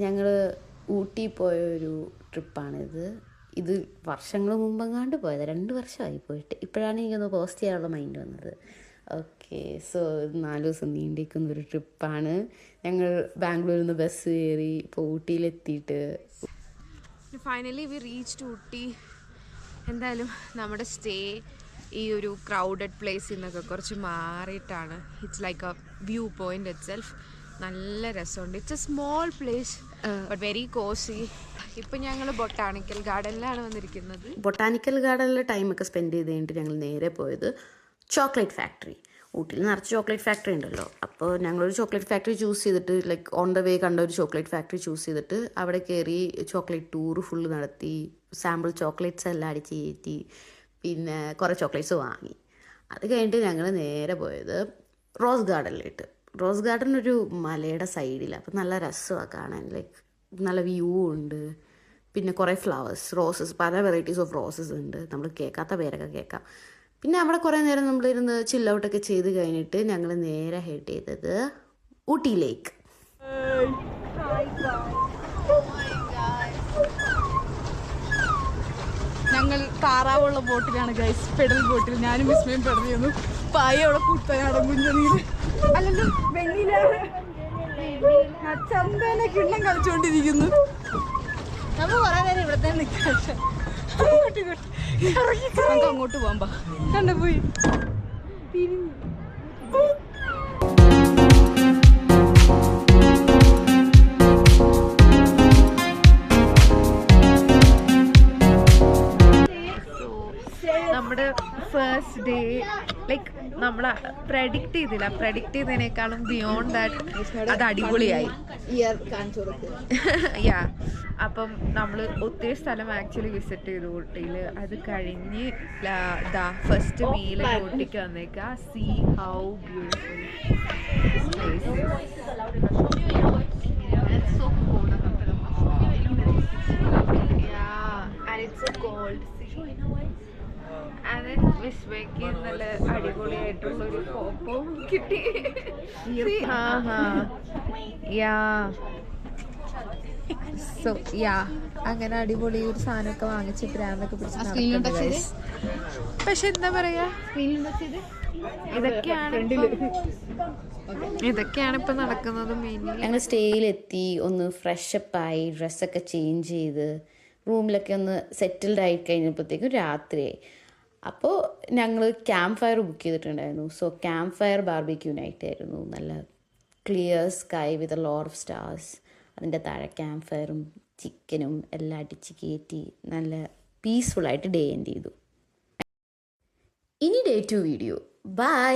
ഞങ്ങൾ ഊട്ടി പോയൊരു ട്രിപ്പാണിത്. ഇത് വർഷങ്ങൾ മുമ്പെങ്ങാണ്ട് പോയത്, 2 വർഷമായി പോയിട്ട്. ഇപ്പോഴാണ് എനിക്കൊന്ന് പോസ്റ്റ് ചെയ്യാനുള്ള മൈൻഡ് വന്നത്. ഓക്കെ, സോ 4 ദിവസം നീണ്ടിരിക്കുന്നൊരു ട്രിപ്പാണ്. ഞങ്ങൾ ബാംഗ്ലൂരിൽ നിന്ന് ബസ് കയറി ഇപ്പോൾ ഊട്ടിയിലെത്തിയിട്ട് ഫൈനലി വി റീച്ച്ഡ് ഊട്ടി. എന്തായാലും നമ്മുടെ സ്റ്റേ ഈ ഒരു ക്രൗഡഡ് പ്ലേസിൽ നിന്നൊക്കെ കുറച്ച് മാറിയിട്ടാണ്. It's like a view point itself. നല്ല രസമുണ്ട്. It's a small place but very cosy. ഇപ്പം ഞങ്ങൾ ബൊട്ടാണിക്കൽ ഗാർഡനിലാണ് വന്നിരിക്കുന്നത്. ബൊട്ടാനിക്കൽ ഗാർഡനിൽ ടൈമൊക്കെ സ്പെൻഡ് ചെയ്ത് കഴിഞ്ഞിട്ട് ഞങ്ങൾ നേരെ പോയത് ചോക്ലേറ്റ് ഫാക്ടറി. ഊട്ടിയിൽ നിറച്ച് ചോക്ലേറ്റ് ഫാക്ടറി ഉണ്ടല്ലോ. അപ്പോൾ ഞങ്ങളൊരു ചോക്ലേറ്റ് ഫാക്ടറി ചൂസ് ചെയ്തിട്ട്, ലൈക്ക് ഓൺ ദ വേ കണ്ട ഒരു ചോക്ലേറ്റ് ഫാക്ടറി ചൂസ് ചെയ്തിട്ട് അവിടെ കയറി ചോക്ലേറ്റ് ടൂർ ഫുള്ള് നടത്തി. സാമ്പിൾ ചോക്ലേറ്റ്സ് എല്ലാം അടിച്ച് കയറ്റി. പിന്നെ കുറേ ചോക്ലേറ്റ്സ് വാങ്ങി. അത് കഴിഞ്ഞിട്ട് ഞങ്ങൾ നേരെ പോയത് റോസ് ഗാർഡനിലേക്ക്. റോസ് ഗാർഡൻ ഒരു മലയുടെ സൈഡിലാണ്. അപ്പോൾ നല്ല രസമാണ് കാണാൻ. ലൈക്ക് നല്ല വ്യൂ ഉണ്ട്. പിന്നെ കുറേ ഫ്ലവേഴ്സ്, റോസസ്, പല വെറൈറ്റീസ് ഓഫ് റോസസ് ഉണ്ട്. നമ്മൾ കേൾക്കാത്ത പേരൊക്കെ കേൾക്കാം. പിന്നെ അവിടെ കുറേ നേരം നമ്മളിരുന്ന് ചിൽ ഔട്ടൊക്കെ ചെയ്ത് കഴിഞ്ഞിട്ട് ഞങ്ങൾ നേരെ ഹെഡ് ചെയ്തത് ഊട്ടിയിലേക്ക്. ഞങ്ങൾ താറാവുള്ള ബോട്ടിലാണ് ഗൈസ്, പെഡൽ ബോട്ടിൽ. ഞാനും വിസ്മയും പെടൽ ചെയ്യുന്നു. പായ അവിടെ കുത്തനാടൻ കുഞ്ഞനീര് അല്ലല്ലോ വെണ്ണിലാണ് ചന്തേനെ കിണ്ണം കളിച്ചുകൊണ്ടിരിക്കുന്നു. നമ്മൾ കുറെ നേരം ഇവിടെ തന്നെ നിൽക്കാം. നമുക്ക് അങ്ങോട്ട് പോകാൻ കണ്ട പോയി തിരിഞ്ഞു. നമ്മുടെ ഫസ്റ്റ് ഡേ ലൈക്ക് നമ്മൾ പ്രഡിക്റ്റ് ചെയ്തതിനേക്കാളും ബിയോണ്ട് ദാറ്റ് അത് അടിപൊളിയായി. യാ, അപ്പം നമ്മൾ ഒത്തിരി സ്ഥലം ആക്ച്വലി വിസിറ്റ് ചെയ്തു ഊട്ടിയിൽ. അത് കഴിഞ്ഞ് ഫസ്റ്റ് മീൽ ഊട്ടിക്ക് വന്നേക്കുക. സീ ഹൗ ബ്യൂട്ടിഫുൾ വിസ്മയ്ക്ക് നല്ല അടിപൊളിയായിട്ടുള്ളൊരു ഫോട്ടോ കിട്ടി. സോ യാ, അങ്ങനെ അടിപൊളി ഒരു സാധനമൊക്കെ വാങ്ങിച്ച് ബ്രാൻഡൊക്കെ പിടിച്ച്. പക്ഷെ എന്താ പറയാ, ഇതൊക്കെയാണ് ഇപ്പൊ നടക്കുന്നത് മെയിൻലി. ഞങ്ങൾ സ്റ്റേയിലെത്തി, ഒന്ന് ഫ്രഷപ്പായി, ഡ്രസ്സൊക്കെ ചേഞ്ച് ചെയ്ത് റൂമിലൊക്കെ ഒന്ന് സെറ്റിൽഡ് ആയി കഴിഞ്ഞപ്പോഴത്തേക്കും രാത്രിയായി. അപ്പോൾ ഞങ്ങൾ ക്യാമ്പ് ഫയർ ബുക്ക് ചെയ്തിട്ടുണ്ടായിരുന്നു. So camp fire barbecue night ആയിരുന്നു. നല്ല clear sky with a lot of stars. അതിൻ്റെ താഴെ ക്യാമ്പ് ഫയറും ചിക്കനും എല്ലാം അടിച്ച് കയറ്റി നല്ല പീസ്ഫുള്ളായിട്ട് ഡേ എൻഡ് ചെയ്തു. ഇനി ഡേ 2 വീഡിയോ. ബൈ.